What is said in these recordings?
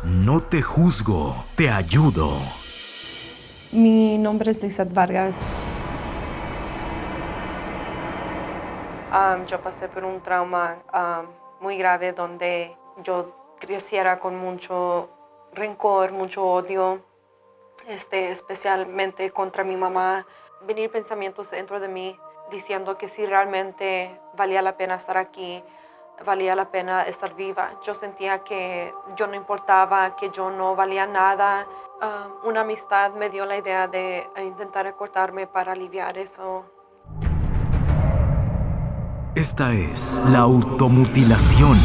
No te juzgo, te ayudo. Mi nombre es Lizeth Vargas. Yo pasé por un trauma muy grave donde yo creciera con mucho rencor, mucho odio, especialmente contra mi mamá. Venir pensamientos dentro de mí diciendo que si realmente valía la pena estar aquí, valía la pena estar viva. Yo sentía que yo no importaba, que yo no valía nada. Una amistad me dio la idea de intentar cortarme para aliviar eso. Esta es la automutilación.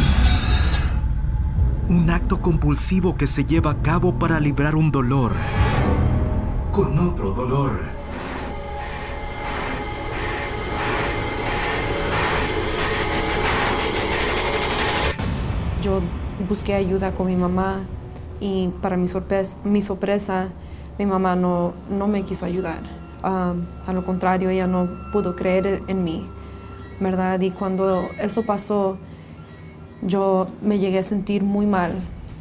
Un acto compulsivo que se lleva a cabo para librar un dolor con otro dolor. Yo busqué ayuda con mi mamá y para mi sorpresa, mi mamá no me quiso ayudar. A lo contrario, ella no pudo creer en mí, ¿verdad? Y cuando eso pasó, yo me llegué a sentir muy mal.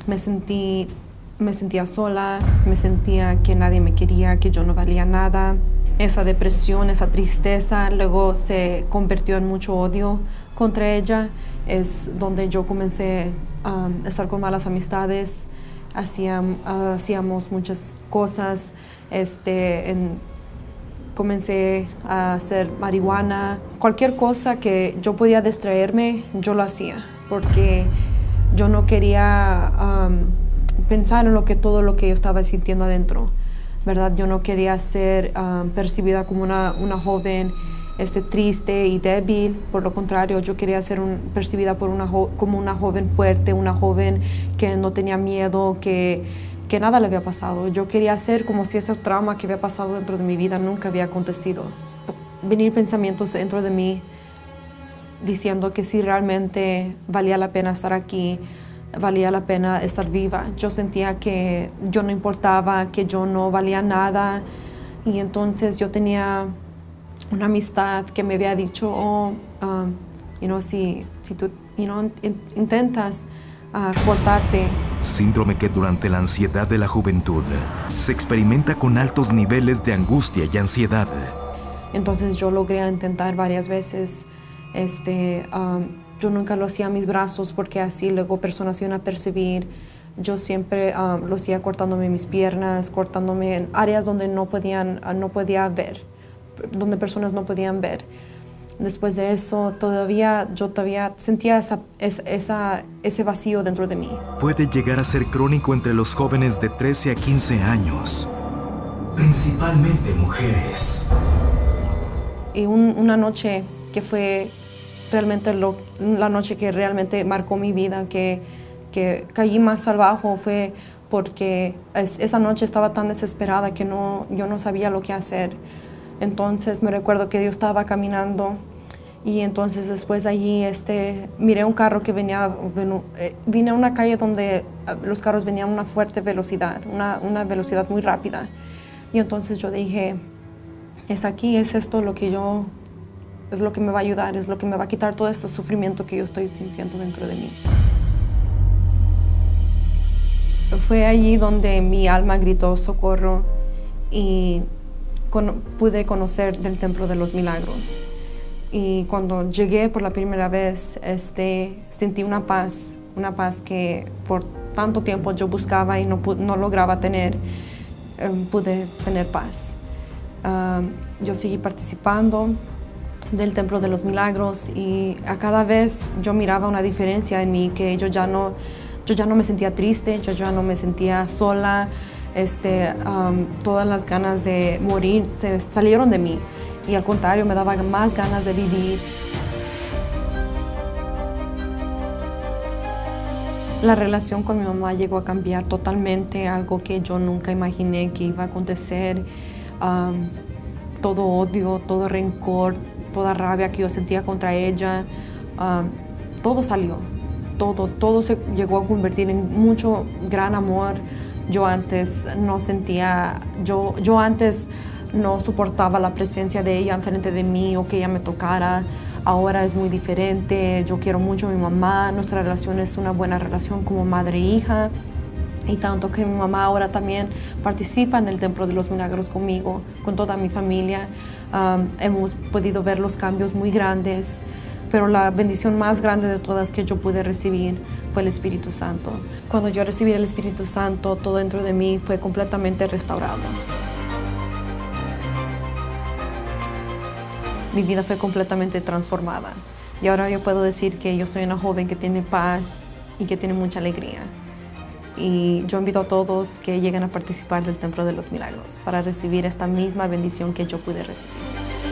Me sentía sola, me sentía que nadie me quería, que yo no valía nada. Esa depresión, esa tristeza, luego se convirtió en mucho odio contra ella. Es donde yo comencé a estar con malas amistades, hacíamos muchas cosas, comencé a hacer marihuana, cualquier cosa que yo podía distraerme, yo lo hacía, porque yo no quería pensar en todo lo que yo estaba sintiendo adentro, ¿verdad? Yo no quería ser percibida como una joven triste y débil. Por lo contrario, yo quería ser percibida como una joven fuerte, una joven que no tenía miedo, que nada le había pasado. Yo quería ser como si ese trauma que había pasado dentro de mi vida nunca había acontecido. Venir pensamientos dentro de mí diciendo que si realmente valía la pena estar aquí, valía la pena estar viva. Yo sentía que yo no importaba, que yo no valía nada. Y entonces yo tenía una amistad que me había dicho, si tú intentas cortarte. Síndrome que durante la ansiedad de la juventud se experimenta con altos niveles de angustia y ansiedad. Entonces yo logré intentar varias veces. Yo nunca lo hacía a mis brazos porque así luego personas iban a percibir. Yo siempre lo hacía cortándome mis piernas, cortándome en áreas donde no podía ver, donde personas no podían ver. Después de eso, yo todavía sentía ese vacío dentro de mí. Puede llegar a ser crónico entre los jóvenes de 13 a 15 años, principalmente mujeres. Y una noche que fue realmente la noche que realmente marcó mi vida, que caí más al bajo, fue porque esa noche estaba tan desesperada que yo no sabía lo que hacer. Entonces me recuerdo que yo estaba caminando y entonces después de allí miré un carro que vine a una calle donde los carros venían a una fuerte velocidad, una velocidad muy rápida. Y entonces yo dije, es esto es lo que me va a ayudar, es lo que me va a quitar todo este sufrimiento que yo estoy sintiendo dentro de mí. Fue allí donde mi alma gritó socorro y pude conocer del Templo de los Milagros. Y cuando llegué por la primera vez, sentí una paz que por tanto tiempo yo buscaba y no lograba tener. Pude tener paz. Yo seguí participando del Templo de los Milagros y a cada vez yo miraba una diferencia en mí, que yo ya no me sentía triste, yo ya no me sentía sola. Todas las ganas de morir se salieron de mí y al contrario me daba más ganas de vivir. La relación con mi mamá llegó a cambiar totalmente, algo que yo nunca imaginé que iba a acontecer. Todo odio, todo rencor, toda rabia que yo sentía contra ella, todo salió, todo se llegó a convertir en mucho gran amor. Yo antes no soportaba la presencia de ella enfrente de mí o que ella me tocara. Ahora es muy diferente. Yo quiero mucho a mi mamá. Nuestra relación es una buena relación como madre e hija. Y tanto que mi mamá ahora también participa en el Templo de los Milagros conmigo, con toda mi familia. Hemos podido ver los cambios muy grandes, pero la bendición más grande de todas que yo pude recibir fue el Espíritu Santo. Cuando yo recibí el Espíritu Santo, todo dentro de mí fue completamente restaurado. Mi vida fue completamente transformada. Y ahora yo puedo decir que yo soy una joven que tiene paz y que tiene mucha alegría. Y yo invito a todos que lleguen a participar del Templo de los Milagros para recibir esta misma bendición que yo pude recibir.